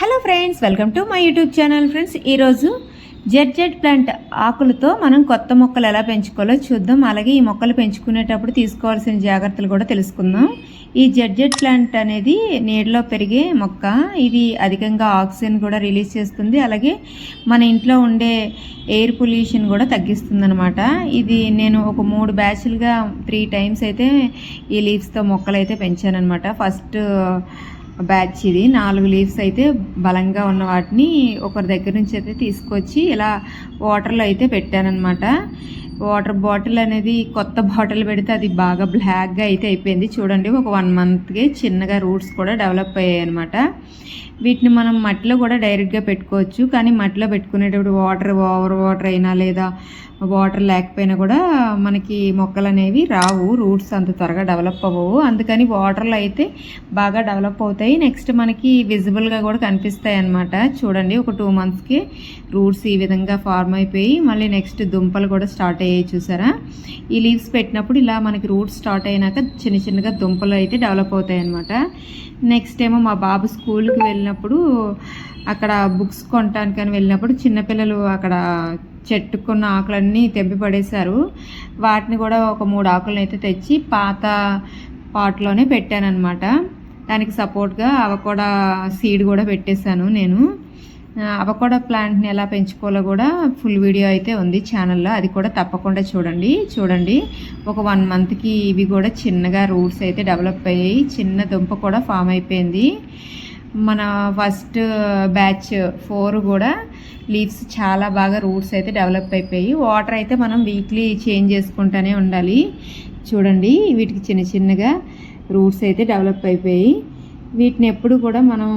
Hello friends, welcome to my YouTube channel. Friends, ఈరోజు Z plant ఆకులతో మనం కొత్త మొక్కలు ఎలా పెంచుకోవాలో చూద్దాం. అలాగే ఈ మొక్కలు పెంచుకునేటప్పుడు తీసుకోవాల్సిన జాగ్రత్తలు కూడా తెలుసుకుందాం. ఈ జెడ్ ప్లాంట్ అనేది నీడలో పెరిగే మొక్క. ఇది అధికంగా ఆక్సిజన్ కూడా రిలీజ్ చేస్తుంది. అలాగే మన ఇంట్లో ఉండే ఎయిర్ పొల్యూషన్ కూడా తగ్గిస్తుంది అనమాట. ఇది నేను ఒక 3 బ్యాచ్లుగా 3 టైమ్స్ అయితే ఈ లీవ్స్తో మొక్కలు అయితే పెంచానమాట. ఫస్ట్ బ్యాచ్ ఇది 4 లీవ్స్ అయితే బలంగా ఉన్న వాటిని ఒకరి దగ్గర నుంచి అయితే తీసుకొచ్చి ఇలా వాటర్లో అయితే పెట్టానమాట. వాటర్ బాటిల్ అనేది కొత్త బాటిల్ పెడితే అది బాగా బ్లాక్గా అయితే అయిపోయింది. చూడండి, ఒక 1 మంత్కి చిన్నగా రూట్స్ కూడా డెవలప్ అయ్యాయి అనమాట. వీటిని మనం మట్టిలో కూడా డైరెక్ట్గా పెట్టుకోవచ్చు. కానీ మట్టిలో పెట్టుకునేటప్పుడు ఓవర్ వాటర్ అయినా లేదా వాటర్ లేకపోయినా కూడా మనకి మొక్కలు అనేవి రావు, రూట్స్ అంత త్వరగా డెవలప్ అవ్వవు. అందుకని వాటర్లో అయితే బాగా డెవలప్ అవుతాయి. నెక్స్ట్ మనకి విజిబుల్గా కూడా కనిపిస్తాయి అన్నమాట. చూడండి, ఒక 2 మంత్స్కి రూట్స్ ఈ విధంగా ఫార్మ్ అయిపోయి మళ్ళీ నెక్స్ట్ దుంపలు కూడా స్టార్ట్ అయ్యాయి. చూసారా, ఈ లీవ్స్ పెట్టినప్పుడు ఇలా మనకి రూట్స్ స్టార్ట్ అయినాక చిన్నగా దుంపలు అయితే డెవలప్ అవుతాయి అన్నమాట. నెక్స్ట్ ఏమో మా బాబు స్కూల్కి వెళ్ళినప్పుడు అక్కడ బుక్స్ కొనటానికని వెళ్ళినప్పుడు చిన్నపిల్లలు అక్కడ చెట్టుకున్న ఆకులన్నీ తెంపి పడేశారు. వాటిని కూడా ఒక 3 ఆకులను అయితే తెచ్చి పాత పాట్లోనే పెట్టానన్నమాట. దానికి సపోర్ట్గా అవకోడా సీడ్ కూడా పెట్టేశాను నేను. అవకోడా ప్లాంట్ని ఎలా పెంచుకోవాలో కూడా ఫుల్ వీడియో అయితే ఉంది ఛానల్లో, అది కూడా తప్పకుండా చూడండి. ఒక 1 మంత్కి ఇవి కూడా చిన్నగా రూట్స్ అయితే డెవలప్ అయ్యాయి. చిన్న దుంప కూడా ఫామ్ అయిపోయింది. మన ఫస్ట్ బ్యాచ్ 4 కూడా లీవ్స్ చాలా బాగా రూట్స్ అయితే డెవలప్ అయిపోయి వాటర్ అయితే మనం వీక్లీ చేంజ్ చేసుకుంటూనే ఉండాలి. చూడండి, వీటికి చిన్నగా రూట్స్ అయితే డెవలప్ అయిపోయి వీటిని ఎప్పుడు కూడా మనం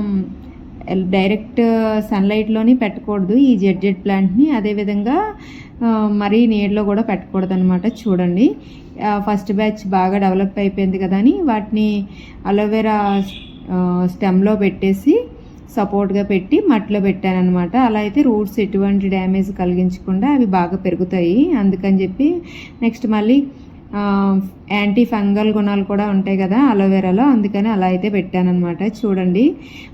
డైరెక్ట్ సన్లైట్లోని పెట్టకూడదు ఈ జెడ్ ప్లాంట్ని. అదేవిధంగా మరీ నీడలో కూడా పెట్టకూడదు అనమాట. చూడండి, ఫస్ట్ బ్యాచ్ బాగా డెవలప్ అయిపోయింది కదా అని వాటిని అలోవెరా స్టెమ్లో పెట్టేసి సపోర్ట్గా పెట్టి మట్టిలో పెట్టానమాట. అలా అయితే రూట్స్ ఎటువంటి డ్యామేజ్ కలిగించకుండా అవి బాగా పెరుగుతాయి. అందుకని చెప్పి నెక్స్ట్ మళ్ళీ యాంటీ ఫంగల్ గుణాలు కూడా ఉంటాయి కదా అలోవెరాలో, అందుకని అలా అయితే పెట్టానమాట. చూడండి,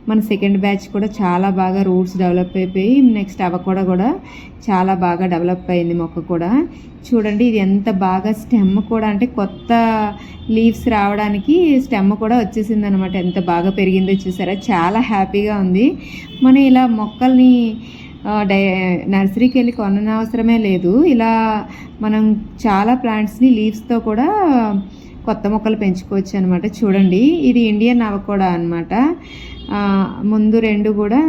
మన సెకండ్ బ్యాచ్ కూడా చాలా బాగా రూట్స్ డెవలప్ అయిపోయి నెక్స్ట్ అవకోడా కూడా చాలా బాగా డెవలప్ అయింది మొక్క కూడా. చూడండి, ఇది ఎంత బాగా స్టెమ్ కూడా అంటే కొత్త లీవ్స్ రావడానికి స్టెమ్ కూడా వచ్చేసింది అనమాట. ఎంత బాగా పెరిగిందో చూసారా, చాలా హ్యాపీగా ఉంది. మనం ఇలా మొక్కల్ని నర్సరీకి వెళ్ళి కొననవసరమే లేదు. ఇలా మనం చాలా ప్లాంట్స్ని లీవ్స్తో కూడా కొత్త మొక్కలు పెంచుకోవచ్చు అనమాట. చూడండి, ఇది ఇండియన్ అవకోడా అనమాట. ముందు 2 కూడా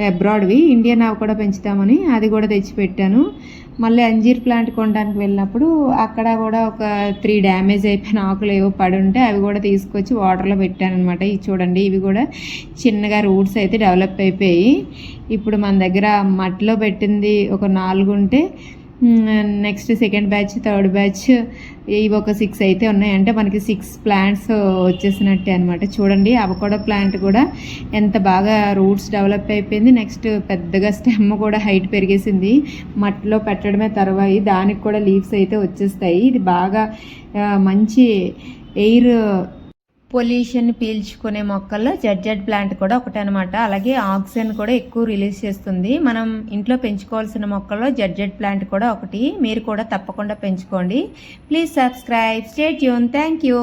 అబ్రాడ్వి, ఇండియన్ అవకోడా పెంచుతామని అది కూడా తెచ్చిపెట్టాను. మళ్ళీ అంజీర్ ప్లాంట్ కొనడానికి వెళ్ళినప్పుడు అక్కడ కూడా ఒక 3 డ్యామేజ్ అయిపోయిన ఆకులు ఏవో పడి ఉంటే అవి కూడా తీసుకొచ్చి వాటర్లో పెట్టానమాట. ఇవి చూడండి, ఇవి కూడా చిన్నగా రూట్స్ అయితే డెవలప్ అయిపోయి ఇప్పుడు మన దగ్గర మట్టిలో పెట్టింది ఒక 4 ఉంటే next second batch third batch ఇవి ఒక 6 అయితే ఉన్నాయి. అంటే మనకి 6 ప్లాంట్స్ వచ్చేసినట్టే అనమాట. చూడండి, అవకోడా ప్లాంట్ కూడా ఎంత బాగా రూట్స్ డెవలప్ అయిపోయింది. నెక్స్ట్ పెద్దగా స్టెమ్ కూడా హైట్ పెరిగేసింది. మట్టిలో పెట్టడమే తర్వాయి దానికి కూడా లీవ్స్ అయితే వచ్చేస్తాయి. ఇది బాగా మంచి ఎయిర్ పొల్యూషన్ పీల్చుకునే మొక్కల్లో జెడ్ ప్లాంట్ కూడా ఒకటి అనమాట. అలాగే ఆక్సిజన్ కూడా ఎక్కువ రిలీజ్ చేస్తుంది. మనం ఇంట్లో పెంచుకోవాల్సిన మొక్కల్లో జెడ్ ప్లాంట్ కూడా ఒకటి. మీరు కూడా తప్పకుండా పెంచుకోండి. Please subscribe, stay tune. Thank you.